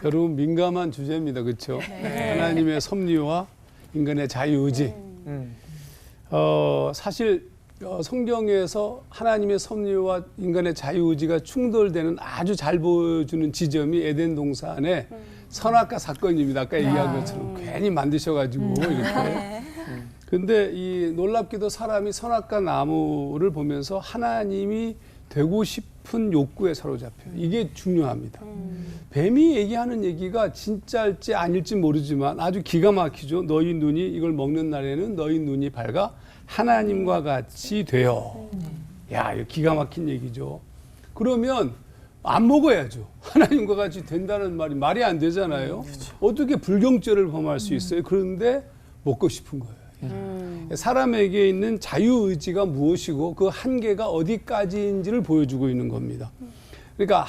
여러분 민감한 주제입니다. 그렇죠? 네. 하나님의 섭리와 인간의 자유의지. 사실 성경에서 하나님의 섭리와 인간의 자유의지가 충돌되는 아주 잘 보여주는 지점이 에덴 동산의 선악과 사건입니다. 아까 얘기한 것처럼 괜히 만드셔가지고 이렇게. 근데 이 놀랍게도 사람이 선악과 나무를 보면서 하나님이 되고 싶은 욕구에 사로잡혀요. 이게 중요합니다. 뱀이 얘기하는 얘기가 진짜일지 아닐지 모르지만 아주 기가 막히죠. 너희 눈이 이걸 먹는 날에는 너희 눈이 밝아 하나님과 같이 되어. 야, 이거 기가 막힌 얘기죠. 그러면 안 먹어야죠. 하나님과 같이 된다는 말이 안 되잖아요. 어떻게 불경죄를 범할 수 있어요? 그런데 먹고 싶은 거예요. 사람에게 있는 자유의지가 무엇이고 그 한계가 어디까지인지를 보여주고 있는 겁니다. 그러니까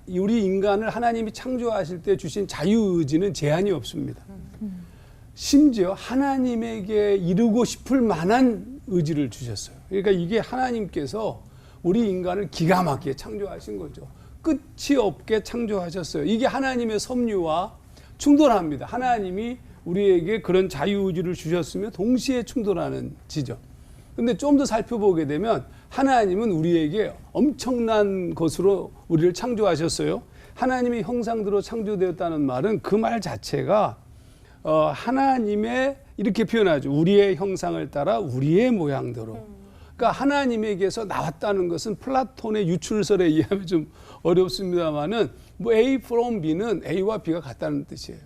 우리 인간을 하나님이 창조하실 때 주신 자유의지는 제한이 없습니다. 심지어 하나님에게 이루고 싶을 만한 의지를 주셨어요. 그러니까 이게 하나님께서 우리 인간을 기가 막히게 창조하신 거죠. 끝이 없게 창조하셨어요. 이게 하나님의 섭리와 충돌합니다. 하나님이 우리에게 그런 자유의지를 주셨으며 동시에 충돌하는 지점. 근데 좀 더 살펴보게 되면 하나님은 우리에게 엄청난 것으로 우리를 창조하셨어요. 하나님의 형상대로 창조되었다는 말은 그 말 자체가 하나님의 이렇게 표현하죠. 우리의 형상을 따라 우리의 모양대로. 그러니까 하나님에게서 나왔다는 것은 플라톤의 유출설에 의하면 좀 어렵습니다만은 뭐 A from B는 A와 B가 같다는 뜻이에요.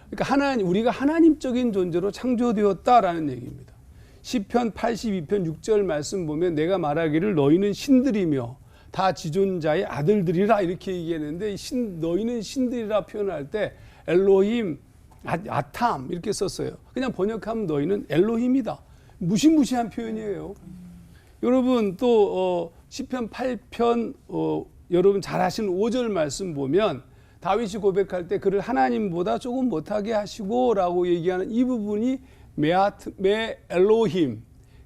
그러니까 우리가 하나님적인 존재로 창조되었다라는 얘기입니다. 시편 82편 6절 말씀 보면 내가 말하기를 너희는 신들이며 다 지존자의 아들들이라 이렇게 얘기했는데 너희는 신들이라 표현할 때 엘로힘, 아탐 이렇게 썼어요. 그냥 번역하면 너희는 엘로힘이다. 무시무시한 표현이에요. 여러분 또 시편 8편 여러분 잘 아시는 5절 말씀 보면 다윗이 고백할 때 그를 하나님보다 조금 못하게 하시고 라고 얘기하는 이 부분이 메 엘로힘,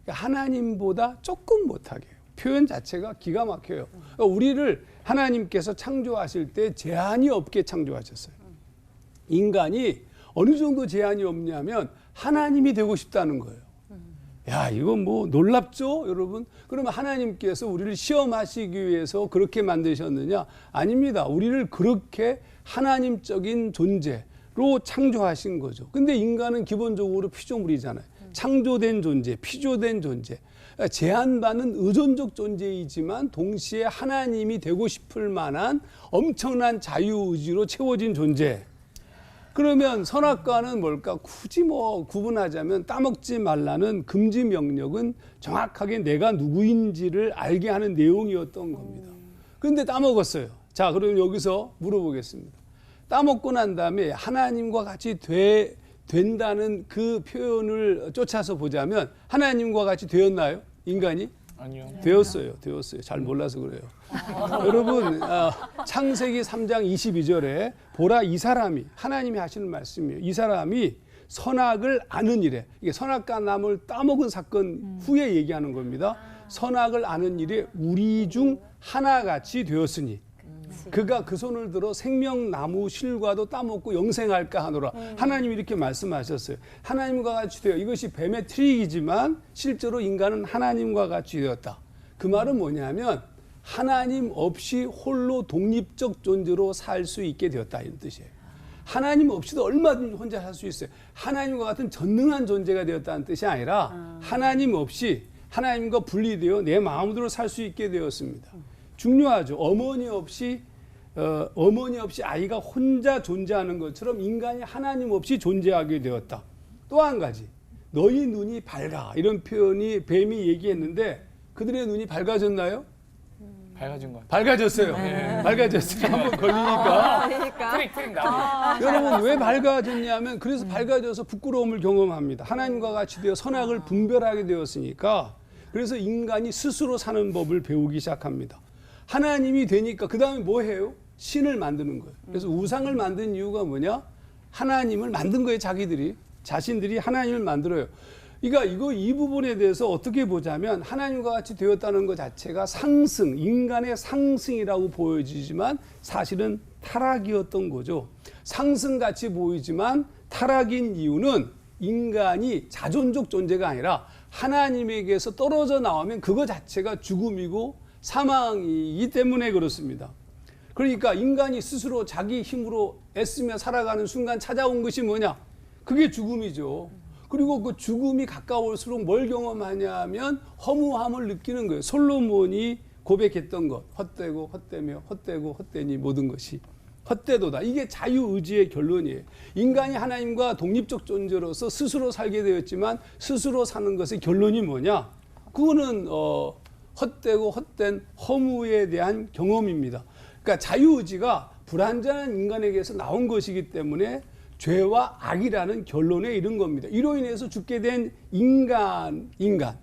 하나님보다 조금 못하게 해요. 표현 자체가 기가 막혀요. 그러니까 우리를 하나님께서 창조하실 때 제한이 없게 창조하셨어요. 인간이 어느 정도 제한이 없냐면 하나님이 되고 싶다는 거예요. 야, 이거 뭐 놀랍죠, 여러분? 그러면 하나님께서 우리를 시험하시기 위해서 그렇게 만드셨느냐? 아닙니다. 우리를 그렇게 하나님적인 존재로 창조하신 거죠. 근데 인간은 기본적으로 피조물이잖아요. 창조된 존재, 피조된 존재. 제한받는 의존적 존재이지만 동시에 하나님이 되고 싶을 만한 엄청난 자유의지로 채워진 존재. 그러면 선악과는 뭘까? 굳이 뭐 구분하자면 따먹지 말라는 금지 명령은 정확하게 내가 누구인지를 알게 하는 내용이었던 겁니다. 그런데 따먹었어요. 자, 그럼 여기서 물어보겠습니다. 따먹고 난 다음에 하나님과 같이 된다는 그 표현을 쫓아서 보자면 하나님과 같이 되었나요? 인간이? 아니요. 되었어요. 잘 몰라서 그래요. 여러분, 창세기 3장 22절에 보라 이 사람이 하나님이 하시는 말씀이에요. 이 사람이 선악을 아는 일에 이게 선악과 나무를 따먹은 사건 후에 얘기하는 겁니다. 선악을 아는 일에 우리 중 하나같이 되었으니 그가 그 손을 들어 생명나무 실과도 따먹고 영생할까 하노라. 하나님이 이렇게 말씀하셨어요. 하나님과 같이 되어 이것이 뱀의 트릭이지만 실제로 인간은 하나님과 같이 되었다. 그 말은 뭐냐면 하나님 없이 홀로 독립적 존재로 살 수 있게 되었다 이런 뜻이에요. 하나님 없이도 얼마든지 혼자 살 수 있어요. 하나님과 같은 전능한 존재가 되었다는 뜻이 아니라 하나님 없이 하나님과 분리되어 내 마음대로 살 수 있게 되었습니다. 중요하죠. 어머니 없이 아이가 혼자 존재하는 것처럼 인간이 하나님 없이 존재하게 되었다. 또 한 가지, 너희 눈이 밝아 이런 표현이 뱀이 얘기했는데 그들의 눈이 밝아졌나요? 밝아진 것 같아요. 밝아졌어요. 네. 밝아졌어요. 한번 걸리니까. 트릭 나오네. 여러분 왜 밝아졌냐면 그래서 밝아져서 부끄러움을 경험합니다. 하나님과 같이 되어 선악을 분별하게 되었으니까 그래서 인간이 스스로 사는 법을 배우기 시작합니다. 하나님이 되니까 그 다음에 뭐 해요? 신을 만드는 거예요. 그래서 우상을 만든 이유가 뭐냐? 하나님을 만든 거예요. 자신들이 하나님을 만들어요. 그러니까 이 부분에 대해서 어떻게 보자면 하나님과 같이 되었다는 것 자체가 상승, 인간의 상승이라고 보여지지만 사실은 타락이었던 거죠. 상승같이 보이지만 타락인 이유는 인간이 자존적 존재가 아니라 하나님에게서 떨어져 나오면 그거 자체가 죽음이고 사망이기 때문에 그렇습니다. 그러니까 인간이 스스로 자기 힘으로 애쓰며 살아가는 순간 찾아온 것이 뭐냐? 그게 죽음이죠. 그리고 그 죽음이 가까울수록 뭘 경험하냐면 허무함을 느끼는 거예요. 솔로몬이 고백했던 것, 헛되고 헛되며 헛되고 헛되니 모든 것이 헛되도다. 이게 자유의지의 결론이에요. 인간이 하나님과 독립적 존재로서 스스로 살게 되었지만 스스로 사는 것의 결론이 뭐냐? 그거는 헛되고 헛된 허무에 대한 경험입니다. 그러니까 자유의지가 불완전한 인간에게서 나온 것이기 때문에 죄와 악이라는 결론에 이른 겁니다. 이로 인해서 죽게 된 인간,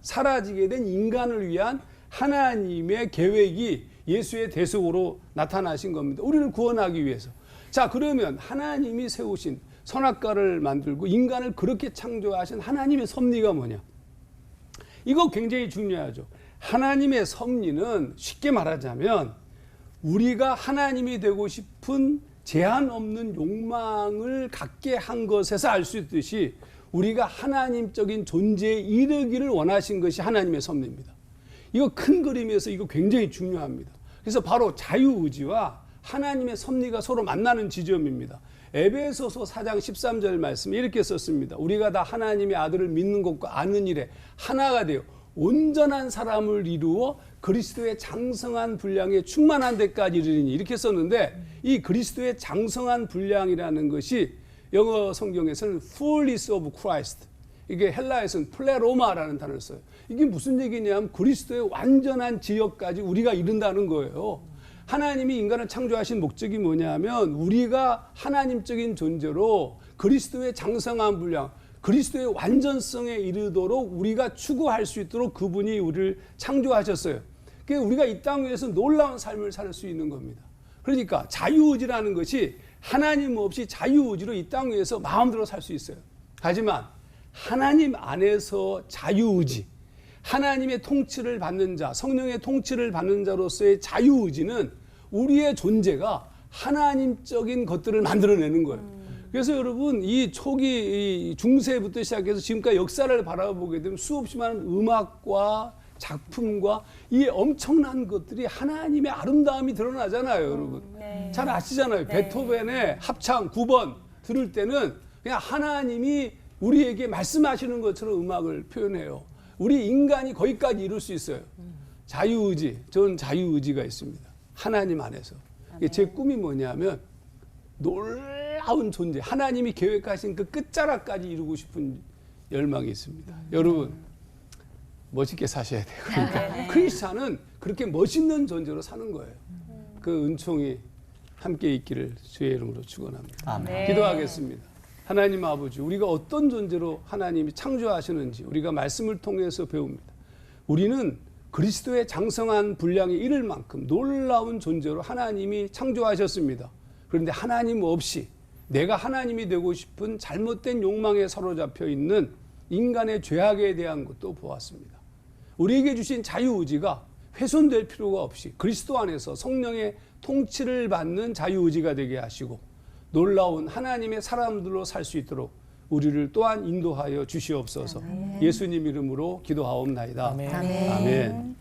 사라지게 된 인간을 위한 하나님의 계획이 예수의 대속으로 나타나신 겁니다. 우리를 구원하기 위해서. 자, 그러면 하나님이 세우신 선악과를 만들고 인간을 그렇게 창조하신 하나님의 섭리가 뭐냐? 이거 굉장히 중요하죠. 하나님의 섭리는 쉽게 말하자면 우리가 하나님이 되고 싶은 제한 없는 욕망을 갖게 한 것에서 알 수 있듯이 우리가 하나님적인 존재에 이르기를 원하신 것이 하나님의 섭리입니다. 이거 큰 그림에서 이거 굉장히 중요합니다. 그래서 바로 자유의지와 하나님의 섭리가 서로 만나는 지점입니다. 에베소서 4장 13절 말씀에 이렇게 썼습니다. 우리가 다 하나님의 아들을 믿는 것과 아는 일에 하나가 되어 온전한 사람을 이루어 그리스도의 장성한 분량에 충만한 데까지 이르리니 이렇게 썼는데 이 그리스도의 장성한 분량이라는 것이 영어 성경에서는 fullness of Christ, 이게 헬라에서는 플레로마라는 단어를 써요. 이게 무슨 얘기냐면 그리스도의 완전한 지역까지 우리가 이른다는 거예요. 하나님이 인간을 창조하신 목적이 뭐냐면 우리가 하나님적인 존재로 그리스도의 장성한 분량, 그리스도의 완전성에 이르도록 우리가 추구할 수 있도록 그분이 우리를 창조하셨어요. 그러니까 우리가 이 땅 위에서 놀라운 삶을 살 수 있는 겁니다. 그러니까 자유의지라는 것이 하나님 없이 자유의지로 이 땅 위에서 마음대로 살 수 있어요. 하지만 하나님 안에서 자유의지, 하나님의 통치를 받는 자, 성령의 통치를 받는 자로서의 자유의지는 우리의 존재가 하나님적인 것들을 만들어내는 거예요. 그래서 여러분 이 초기 이 중세부터 시작해서 지금까지 역사를 바라보게 되면 수없이 많은 음악과 작품과 이 엄청난 것들이 하나님의 아름다움이 드러나잖아요, 여러분. 네. 잘 아시잖아요. 네. 베토벤의 합창 9번 들을 때는 그냥 하나님이 우리에게 말씀하시는 것처럼 음악을 표현해요. 우리 인간이 거기까지 이룰 수 있어요. 자유의지, 저는 자유의지가 있습니다. 하나님 안에서. 제 꿈이 뭐냐면 놀라운 존재, 하나님이 계획하신 그 끝자락까지 이루고 싶은 열망이 있습니다. 여러분 멋있게 사셔야 돼요. 그러니까 크리스찬은 그렇게 멋있는 존재로 사는 거예요. 그 은총이 함께 있기를 주의 이름으로 축원합니다. 아멘. 기도하겠습니다. 하나님 아버지, 우리가 어떤 존재로 하나님이 창조하시는지 우리가 말씀을 통해서 배웁니다. 우리는 그리스도의 장성한 분량에 이를 만큼 놀라운 존재로 하나님이 창조하셨습니다. 그런데 하나님 없이 내가 하나님이 되고 싶은 잘못된 욕망에 사로잡혀 있는 인간의 죄악에 대한 것도 보았습니다. 우리에게 주신 자유의지가 훼손될 필요가 없이 그리스도 안에서 성령의 통치를 받는 자유의지가 되게 하시고 놀라운 하나님의 사람들로 살 수 있도록 우리를 또한 인도하여 주시옵소서. 아멘. 예수님 이름으로 기도하옵나이다. 아멘. 아멘. 아멘.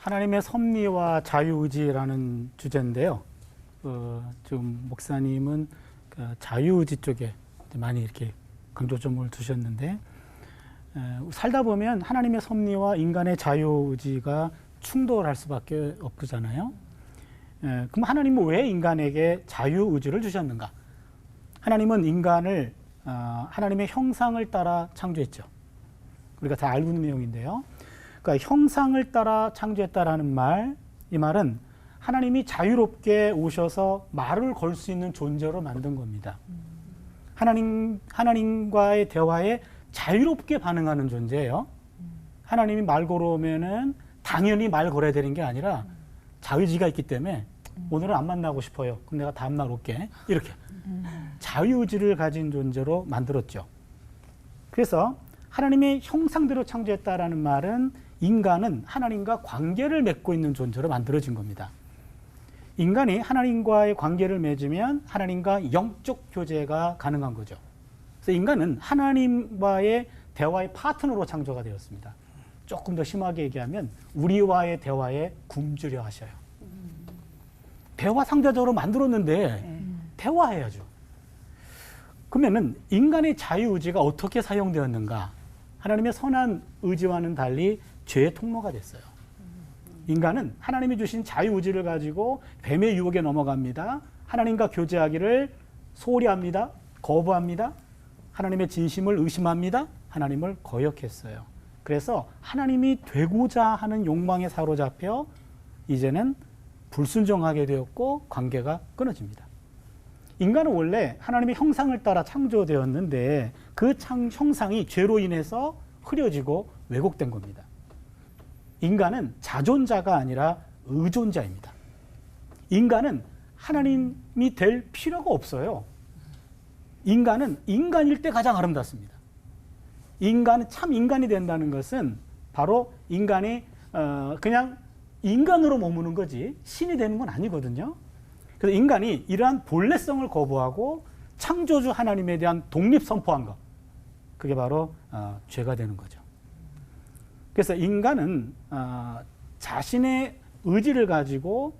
하나님의 섭리와 자유의지라는 주제인데요. 지금 목사님은 자유의지 쪽에 많이 이렇게 강조점을 두셨는데, 살다 보면 하나님의 섭리와 인간의 자유의지가 충돌할 수밖에 없잖아요. 그럼 하나님은 왜 인간에게 자유의지를 주셨는가? 하나님은 인간을 하나님의 형상을 따라 창조했죠. 우리가 다 알고 있는 내용인데요. 그러니까 형상을 따라 창조했다라는 말, 이 말은 하나님이 자유롭게 오셔서 말을 걸 수 있는 존재로 만든 겁니다. 하나님과의 대화에 자유롭게 반응하는 존재예요. 하나님이 말 걸어오면은 당연히 말 걸어야 되는 게 아니라 자유의지가 있기 때문에 오늘은 안 만나고 싶어요. 그럼 내가 다음날 올게. 이렇게 자유의지를 가진 존재로 만들었죠. 그래서 하나님의 형상대로 창조했다라는 말은 인간은 하나님과 관계를 맺고 있는 존재로 만들어진 겁니다. 인간이 하나님과의 관계를 맺으면 하나님과 영적 교제가 가능한 거죠. 그래서 인간은 하나님과의 대화의 파트너로 창조가 되었습니다. 조금 더 심하게 얘기하면 우리와의 대화에 굶주려 하셔요. 대화 상대적으로 만들었는데 대화해야죠. 그러면은 인간의 자유의지가 어떻게 사용되었는가? 하나님의 선한 의지와는 달리 죄의 통로가 됐어요. 인간은 하나님이 주신 자유의지를 가지고 뱀의 유혹에 넘어갑니다. 하나님과 교제하기를 소홀히 합니다. 거부합니다. 하나님의 진심을 의심합니다. 하나님을 거역했어요. 그래서 하나님이 되고자 하는 욕망에 사로잡혀 이제는 불순종하게 되었고 관계가 끊어집니다. 인간은 원래 하나님의 형상을 따라 창조되었는데 그 형상이 죄로 인해서 흐려지고 왜곡된 겁니다. 인간은 자존자가 아니라 의존자입니다. 인간은 하나님이 될 필요가 없어요. 인간은 인간일 때 가장 아름답습니다. 인간은 참 인간이 된다는 것은 바로 인간이 그냥 인간으로 머무는 거지 신이 되는 건 아니거든요. 그래서 인간이 이러한 본래성을 거부하고 창조주 하나님에 대한 독립 선포한 것, 그게 바로 죄가 되는 거죠. 그래서 인간은 자신의 의지를 가지고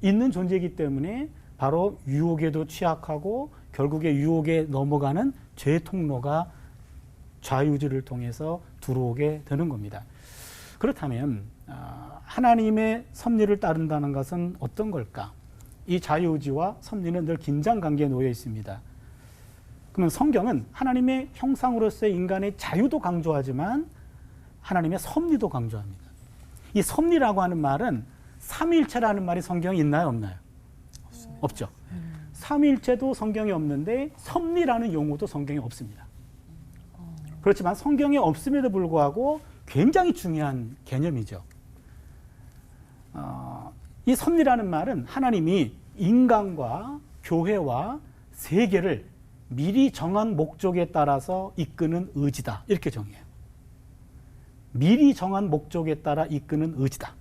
있는 존재이기 때문에 바로 유혹에도 취약하고 결국에 유혹에 넘어가는 죄의 통로가 자유의지를 통해서 들어오게 되는 겁니다. 그렇다면 하나님의 섭리를 따른다는 것은 어떤 걸까? 이 자유의지와 섭리는 늘 긴장관계에 놓여 있습니다. 그러면 성경은 하나님의 형상으로서의 인간의 자유도 강조하지만 하나님의 섭리도 강조합니다. 이 섭리라고 하는 말은 삼위일체라는 말이 성경에 있나요, 없나요? 없죠. 삼위일체도 성경에 없는데 섭리라는 용어도 성경에 없습니다. 그렇지만 성경에 없음에도 불구하고 굉장히 중요한 개념이죠. 이 섭리라는 말은 하나님이 인간과 교회와 세계를 미리 정한 목적에 따라서 이끄는 의지다. 이렇게 정해요. 미리 정한 목적에 따라 이끄는 의지다.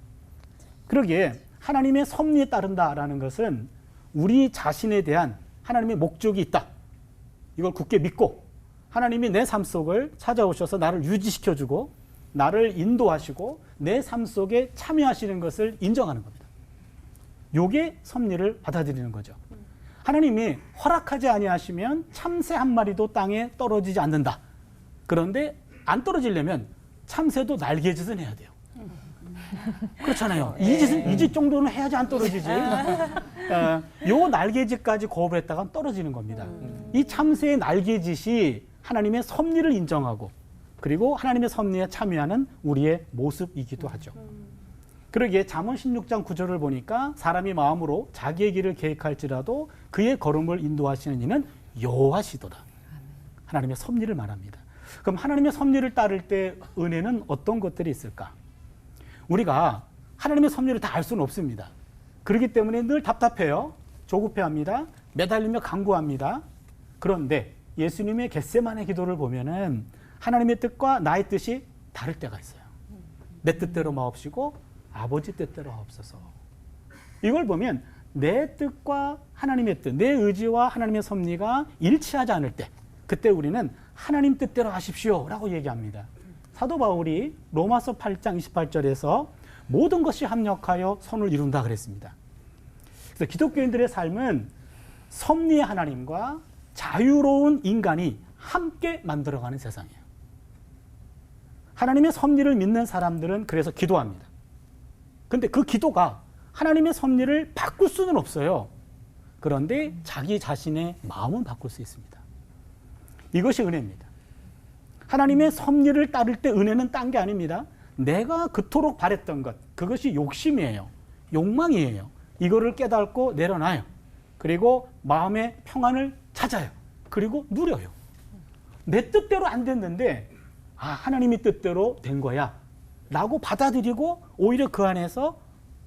그러기에 하나님의 섭리에 따른다라는 것은 우리 자신에 대한 하나님의 목적이 있다. 이걸 굳게 믿고 하나님이 내 삶 속을 찾아오셔서 나를 유지시켜주고 나를 인도하시고 내 삶 속에 참여하시는 것을 인정하는 겁니다. 요게 섭리를 받아들이는 거죠. 하나님이 허락하지 아니하시면 참새 한 마리도 땅에 떨어지지 않는다. 그런데 안 떨어지려면 참새도 날개짓은 해야 돼요. 그렇잖아요. 이 짓 정도는 해야지 안 떨어지지. 요 날개짓까지 거부했다가 떨어지는 겁니다. 이 참새의 날개짓이 하나님의 섭리를 인정하고 그리고 하나님의 섭리에 참여하는 우리의 모습이기도 하죠. 그러기에 잠언 16장 9절을 보니까 사람이 마음으로 자기의 길을 계획할지라도 그의 걸음을 인도하시는 이는 여호와시도다. 하나님의 섭리를 말합니다. 그럼 하나님의 섭리를 따를 때 은혜는 어떤 것들이 있을까? 우리가 하나님의 섭리를 다 알 수는 없습니다. 그렇기 때문에 늘 답답해요. 조급해합니다. 매달리며 간구합니다. 그런데 예수님의 겟세마네 기도를 보면은 하나님의 뜻과 나의 뜻이 다를 때가 있어요. 내 뜻대로 마옵시고 아버지 뜻대로 하옵소서. 이걸 보면 내 뜻과 하나님의 뜻, 내 의지와 하나님의 섭리가 일치하지 않을 때 그때 우리는 하나님 뜻대로 하십시오 라고 얘기합니다. 사도 바울이 로마서 8장 28절에서 모든 것이 합력하여 선을 이룬다 그랬습니다. 그래서 기독교인들의 삶은 섭리의 하나님과 자유로운 인간이 함께 만들어가는 세상이에요. 하나님의 섭리를 믿는 사람들은 그래서 기도합니다. 근데 그 기도가 하나님의 섭리를 바꿀 수는 없어요. 그런데 자기 자신의 마음은 바꿀 수 있습니다. 이것이 은혜입니다. 하나님의 섭리를 따를 때 은혜는 딴 게 아닙니다. 내가 그토록 바랬던 것, 그것이 욕심이에요. 욕망이에요. 이거를 깨닫고 내려놔요. 그리고 마음의 평안을 찾아요. 그리고 누려요. 내 뜻대로 안 됐는데 하나님의 뜻대로 된 거야 라고 받아들이고 오히려 그 안에서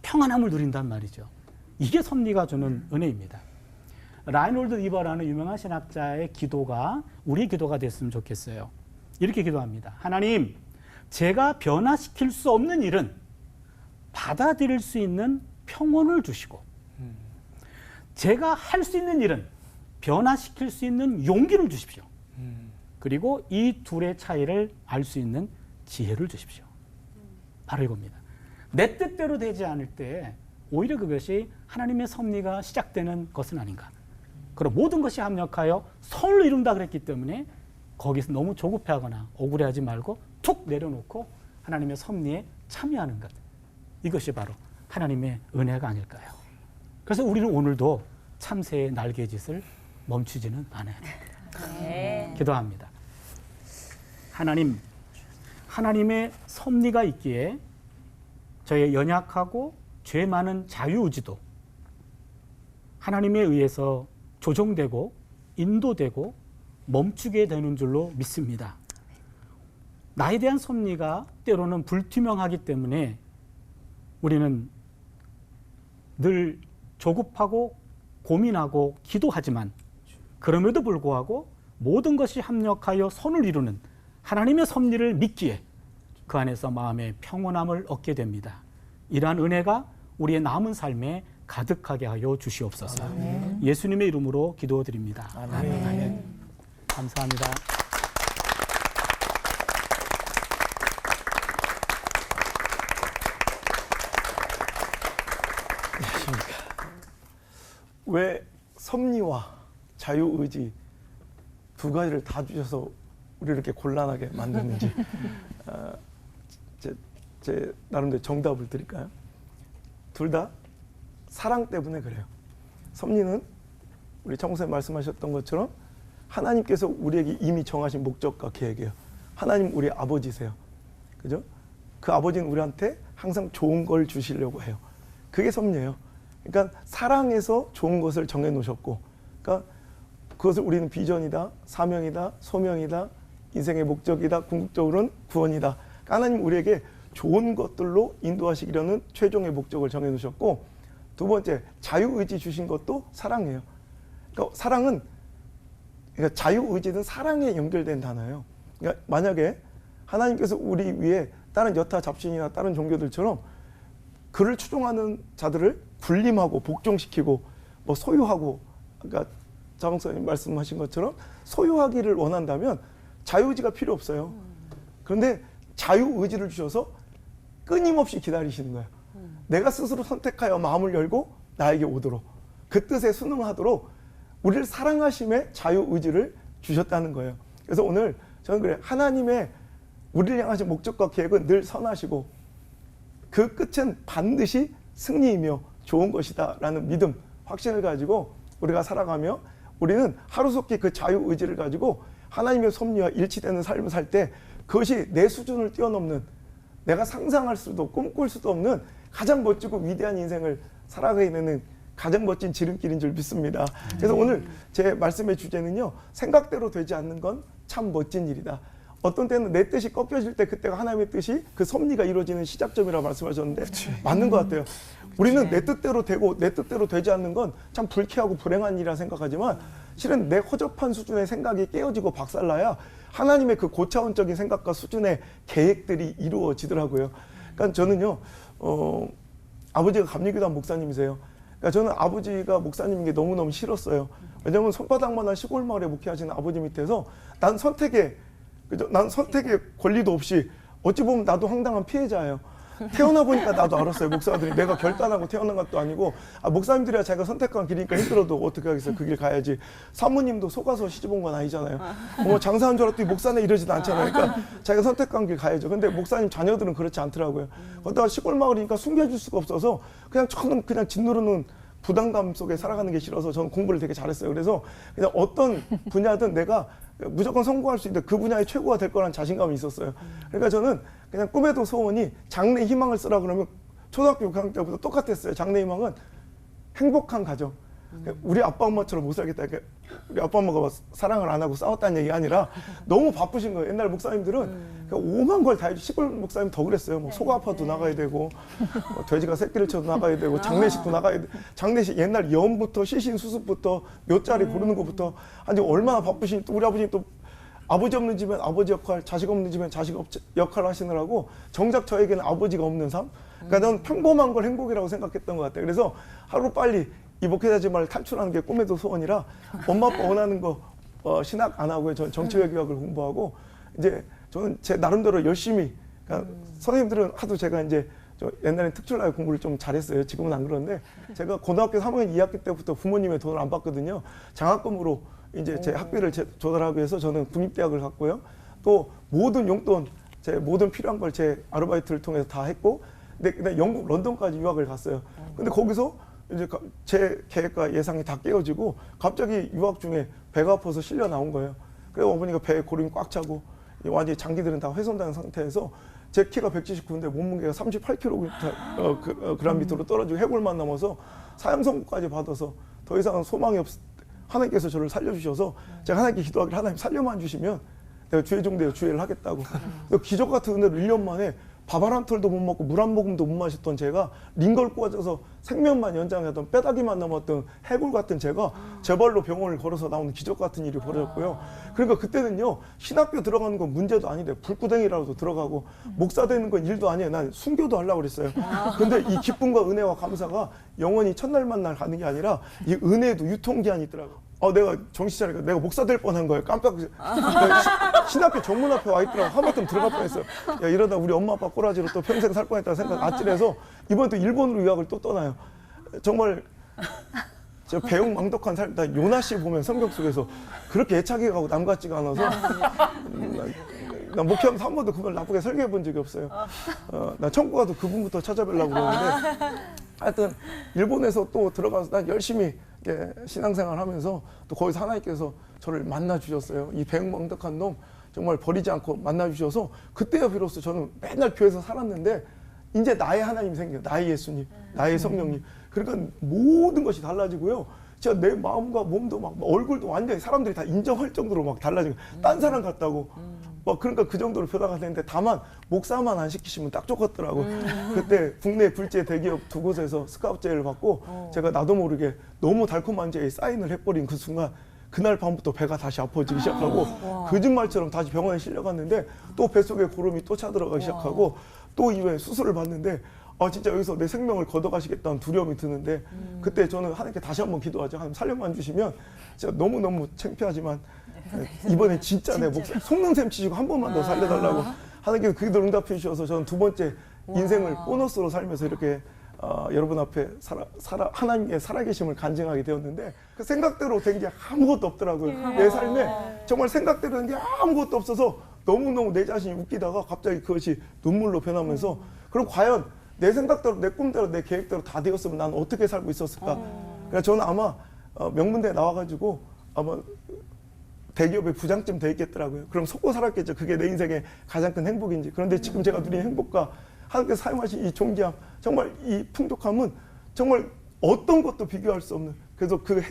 평안함을 누린단 말이죠. 이게 섭리가 주는 은혜입니다. 라이놀드 이버라는 유명한 신학자의 기도가 우리 기도가 됐으면 좋겠어요. 이렇게 기도합니다. 하나님, 제가 변화시킬 수 없는 일은 받아들일 수 있는 평온을 주시고 제가 할 수 있는 일은 변화시킬 수 있는 용기를 주십시오. 그리고 이 둘의 차이를 알 수 있는 지혜를 주십시오. 바로 이겁니다. 내 뜻대로 되지 않을 때 오히려 그것이 하나님의 섭리가 시작되는 것은 아닌가. 그럼 모든 것이 합력하여 선을 이룬다 그랬기 때문에 거기서 너무 조급해하거나 억울해하지 말고 툭 내려놓고 하나님의 섭리에 참여하는 것. 이것이 바로 하나님의 은혜가 아닐까요? 그래서 우리는 오늘도 참새의 날개짓을 멈추지는 않아야 됩니다. 네. 기도합니다. 하나님, 하나님의 섭리가 있기에 저의 연약하고 죄 많은 자유의지도 하나님에 의해서 조정되고 인도되고 멈추게 되는 줄로 믿습니다. 나에 대한 섭리가 때로는 불투명하기 때문에 우리는 늘 조급하고 고민하고 기도하지만 그럼에도 불구하고 모든 것이 합력하여 선을 이루는 하나님의 섭리를 믿기에 그 안에서 마음의 평온함을 얻게 됩니다. 이러한 은혜가 우리의 남은 삶에 가득하게 하여 주시옵소서. 아멘. 예수님의 이름으로 기도드립니다. 아멘. 아멘. 감사합니다. 왜 섭리와 자유의지 두 가지를 다 주셔서 우리를 이렇게 곤란하게 만드는지 제 나름대로 정답을 드릴까요? 둘 다 사랑 때문에 그래요. 섭리는 우리 청구사님 말씀하셨던 것처럼 하나님께서 우리에게 이미 정하신 목적과 계획이에요. 하나님 우리 아버지세요. 그죠? 그 아버지는 우리한테 항상 좋은 걸 주시려고 해요. 그게 섭리예요. 그러니까 사랑해서 좋은 것을 정해 놓으셨고, 그러니까 그것을 우리는 비전이다, 사명이다, 소명이다, 인생의 목적이다, 궁극적으로는 구원이다. 그러니까 하나님 우리에게 좋은 것들로 인도하시려는 최종의 목적을 정해 놓으셨고, 두 번째 자유의지 주신 것도 사랑이에요. 그러니까 사랑은, 그러니까 자유의지는 사랑에 연결된 단어예요. 그러니까 만약에 하나님께서 우리 위에 다른 여타 잡신이나 다른 종교들처럼 그를 추종하는 자들을 군림하고 복종시키고 뭐 소유하고, 그러니까 자봉사님 말씀하신 것처럼 소유하기를 원한다면 자유의지가 필요 없어요. 그런데 자유의지를 주셔서 끊임없이 기다리시는 거예요. 내가 스스로 선택하여 마음을 열고 나에게 오도록, 그 뜻에 순응하도록 우리를 사랑하심에 자유의지를 주셨다는 거예요. 그래서 오늘 저는 그래요. 하나님의 우리를 향하신 목적과 계획은 늘 선하시고 그 끝은 반드시 승리이며 좋은 것이다 라는 믿음, 확신을 가지고 우리가 살아가며 우리는 하루속히 그 자유의지를 가지고 하나님의 섭리와 일치되는 삶을 살 때 그것이 내 수준을 뛰어넘는, 내가 상상할 수도 꿈꿀 수도 없는 가장 멋지고 위대한 인생을 살아가게 되는 가장 멋진 지름길인 줄 믿습니다. 그래서 오늘 제 말씀의 주제는요, 생각대로 되지 않는 건 참 멋진 일이다. 어떤 때는 내 뜻이 꺾여질 때 그때가 하나님의 뜻이 그 섭리가 이루어지는 시작점이라고 말씀하셨는데 맞는 것 같아요. 우리는 내 뜻대로 되고 내 뜻대로 되지 않는 건 참 불쾌하고 불행한 일이라 생각하지만 실은 내 허접한 수준의 생각이 깨어지고 박살나야 하나님의 그 고차원적인 생각과 수준의 계획들이 이루어지더라고요. 그러니까 저는요, 아버지가 감리교단 목사님이세요. 그러니까 저는 아버지가 목사님인 게 너무너무 싫었어요. 왜냐하면 손바닥만한 시골 마을에 목회하시는 아버지 밑에서 난 선택의 권리도 없이 어찌 보면 나도 황당한 피해자예요. 태어나 보니까 나도 알았어요. 목사들이 내가 결단하고 태어난 것도 아니고, 목사님들이야 자기가 선택한 길이니까 힘들어도 어떻게 하겠어요. 그 길 가야지. 사모님도 속아서 시집 온 건 아니잖아요. 뭐 장사한 줄 알았더니 목사네 이러지도 않잖아요. 그러니까 자기가 선택한 길 가야죠. 근데 목사님 자녀들은 그렇지 않더라고요. 거기다가 시골 마을이니까 숨겨줄 수가 없어서 그냥 짓누르는 부담감 속에 살아가는 게 싫어서 저는 공부를 되게 잘했어요. 그래서 그냥 어떤 분야든 내가 무조건 성공할 수 있는데 그 분야의 최고가 될 거라는 자신감이 있었어요. 그러니까 저는 그냥 꿈에도 소원이 장래 희망을 쓰라 그러면 초등학교 6학년 때부터 똑같았어요. 장래 희망은 행복한 가정. 우리 아빠 엄마처럼 못 살겠다. 그러니까 우리 아빠 엄마가 막 사랑을 안 하고 싸웠다는 얘기가 아니라 너무 바쁘신 거예요. 옛날 목사님들은 그러니까 오만 걸 다 해주. 시골 목사님 더 그랬어요. 뭐 속 아파도 나가야 되고 뭐 돼지가 새끼를 쳐도 나가야 되고 장례식도 나가야 돼. 장례식 옛날 염부터 시신 수습부터 몇 자리 고르는 것부터 아니 얼마나 바쁘신 또 우리 아버지 또 아버지 없는 집엔 아버지 역할, 자식 없는 집엔 자식 역할을 하시느라고 정작 저에게는 아버지가 없는 삶. 그러니까 난 평범한 걸 행복이라고 생각했던 것 같아요. 그래서 하루 빨리 이 목회자 생활을 탈출하는 게 꿈에도 소원이라 엄마 아빠 원하는 거 신학 안 하고요. 전 정치외교학을 공부하고 이제 저는 제 나름대로 열심히 그러니까 선생님들은 하도 제가 이제 저 옛날에 특출나게 공부를 좀 잘했어요. 지금은 안 그런데 제가 고등학교 3학년 2학기 때부터 부모님의 돈을 안 받거든요. 장학금으로 이제 제 학비를 조달하기 위해서 저는 국립대학을 갔고요. 또 모든 용돈, 제 모든 필요한 걸 제 아르바이트를 통해서 다 했고, 근데 영국 런던까지 유학을 갔어요. 근데 거기서 이제 제 계획과 예상이 다 깨어지고 갑자기 유학 중에 배가 아파서 실려 나온 거예요. 그래서 어머니가 배에 고름이 꽉 차고 완전히 장기들은 다 훼손된 상태에서 제 키가 179인데 몸무게가 38kg 밑으로 떨어지고 해골만 넘어서 사형 선고까지 받아서 더 이상은 소망이 하나님께서 저를 살려주셔서 제가 하나님께 기도하기를 하나님 살려만 주시면 내가 주의 종되어 주의를 하겠다고. 기적 같은 은혜를 1년 만에 밥 한 톨도 못 먹고 물 한 모금도 못 마셨던 제가 링걸 꽂아서 생명만 연장하던 뼈다귀만 남았던 해골 같은 제가 제 발로 병원을 걸어서 나오는 기적 같은 일이 벌어졌고요. 그러니까 그때는요 신학교 들어가는 건 문제도 아닌데 불구덩이라도 들어가고 목사 되는 건 일도 아니에요. 난 순교도 하려고 그랬어요. 근데 이 기쁨과 은혜와 감사가 영원히 첫날만 날 가는 게 아니라 이 은혜에도 유통기한이 있더라고요. 내가 정신 차리니까 내가 목사 될 뻔한 거예요. 깜빡 신학교 정문 앞에 와 있더라고. 하마터면 들어갈 뻔했어요. 야 이러다 우리 엄마 아빠 꼬라지로 또 평생 살 뻔했다는 생각 아찔해서 이번에 또 일본으로 유학을 또 떠나요. 정말 저 배웅망덕한 삶. 나 요나 씨 보면 성경 속에서 그렇게 애착이 가고 남 같지가 않아서 나 목회하면서 한 번도 그걸 나쁘게 설계해 본 적이 없어요. 나 천국 가도 그분부터 찾아뵈려고 그러는데 하여튼 일본에서 또 들어가서 난 열심히 신앙생활 하면서 또 거기서 하나님께서 저를 만나 주셨어요. 이 배웅망덕한 놈 정말 버리지 않고 만나 주셔서 그때야 비로소 저는 맨날 교회에서 살았는데 이제 나의 하나님이 생겨요. 나의 예수님, 나의 성령님. 그러니까 모든 것이 달라지고요. 진짜 내 마음과 몸도 막 얼굴도 완전히 사람들이 다 인정할 정도로 막 달라지고 딴 사람 같다고. 막 그러니까 그 정도로 변화가 되는데 다만 목사만 안 시키시면 딱 좋겠더라고. 그때 국내 굴지의 대기업 두 곳에서 스카우트 제의를 받고 제가 나도 모르게 너무 달콤한 제에 사인을 해버린 그 순간 그날 밤부터 배가 다시 아파지기 시작하고 거짓말처럼 다시 병원에 실려갔는데 또 뱃속에 고름이 또 차들어가기 시작하고 또 이후에 수술을 받는데 진짜 여기서 내 생명을 걷어가시겠다는 두려움이 드는데 그때 저는 하나님께 다시 한번 기도하죠. 하나님 살려만 주시면 진짜 너무너무 창피하지만 이번에 진짜 내 목숨 속는 셈 치시고 한 번만 더 살려달라고 하나님께서 그 기도를 응답해 주셔서 저는 두 번째 인생을 보너스로 살면서 이렇게 여러분 앞에 하나님의 살아계심을 간증하게 되었는데 그 생각대로 된 게 아무것도 없더라고요. 내 삶에 정말 생각대로 된 게 아무것도 없어서 너무너무 내 자신이 웃기다가 갑자기 그것이 눈물로 변하면서 그럼 과연 내 생각대로 내 꿈대로 내 계획대로 다 되었으면 난 어떻게 살고 있었을까. 그래서 저는 아마 명문대에 나와가지고 아마 대기업의 부장쯤 돼 있겠더라고요. 그럼 속고 살았겠죠. 그게 내 인생의 가장 큰 행복인지. 그런데 지금 제가 누리는 행복과 하나님께서 사용하신 이 존귀함, 정말 이 풍족함은 정말 어떤 것도 비교할 수 없는. 그래서 그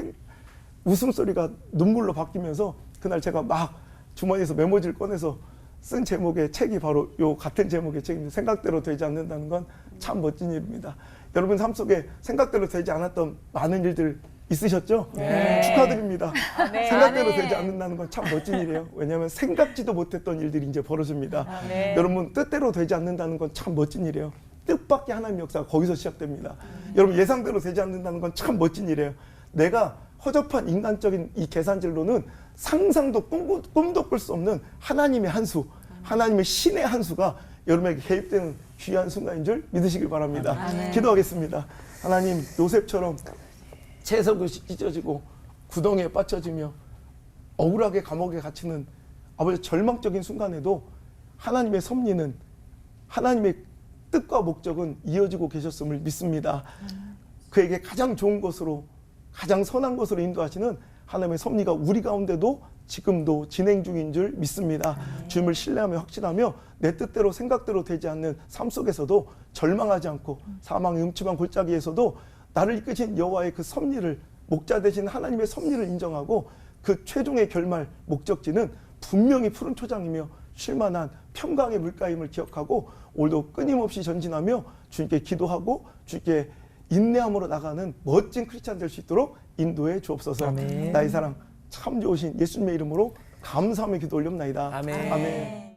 웃음소리가 눈물로 바뀌면서 그날 제가 막 주머니에서 메모지를 꺼내서 쓴 제목의 책이 바로 요 같은 제목의 책입니다. 생각대로 되지 않는다는 건 참 멋진 일입니다. 여러분 삶 속에 생각대로 되지 않았던 많은 일들 있으셨죠? 네. 축하드립니다. 네. 생각대로 네. 되지 않는다는 건 참 멋진 일이에요. 왜냐하면 생각지도 못했던 일들이 이제 벌어집니다. 네. 여러분 뜻대로 되지 않는다는 건 참 멋진 일이에요. 뜻밖의 하나님의 역사가 거기서 시작됩니다. 여러분 예상대로 되지 않는다는 건 참 멋진 일이에요. 내가 허접한 인간적인 이 계산질로는 상상도 꿈도 꿀 수 없는 하나님의 한 수, 하나님의 신의 한 수가 여러분에게 개입되는 귀한 순간인 줄 믿으시길 바랍니다. 아멘. 기도하겠습니다. 하나님 요셉처럼 채석이 찢어지고 구덩이에 빠쳐지며 억울하게 감옥에 갇히는 아버지 절망적인 순간에도 하나님의 섭리는 하나님의 뜻과 목적은 이어지고 계셨음을 믿습니다. 그에게 가장 좋은 것으로 가장 선한 것으로 인도하시는 하나님의 섭리가 우리 가운데도 지금도 진행 중인 줄 믿습니다. 주님을 신뢰하며 확신하며 내 뜻대로 생각대로 되지 않는 삶 속에서도 절망하지 않고 사망의 음침한 골짜기에서도 나를 이끄신 여호와의 그 섭리를 목자 되신 하나님의 섭리를 인정하고 그 최종의 결말 목적지는 분명히 푸른 초장이며 쉴만한 평강의 물가임을 기억하고 오늘도 끊임없이 전진하며 주님께 기도하고 주님께 인내함으로 나가는 멋진 크리스찬 될 수 있도록 인도해 주옵소서. 아멘. 나의 사랑 참 좋으신 예수님의 이름으로 감사하며 기도 올렵나이다. 아멘. 아멘.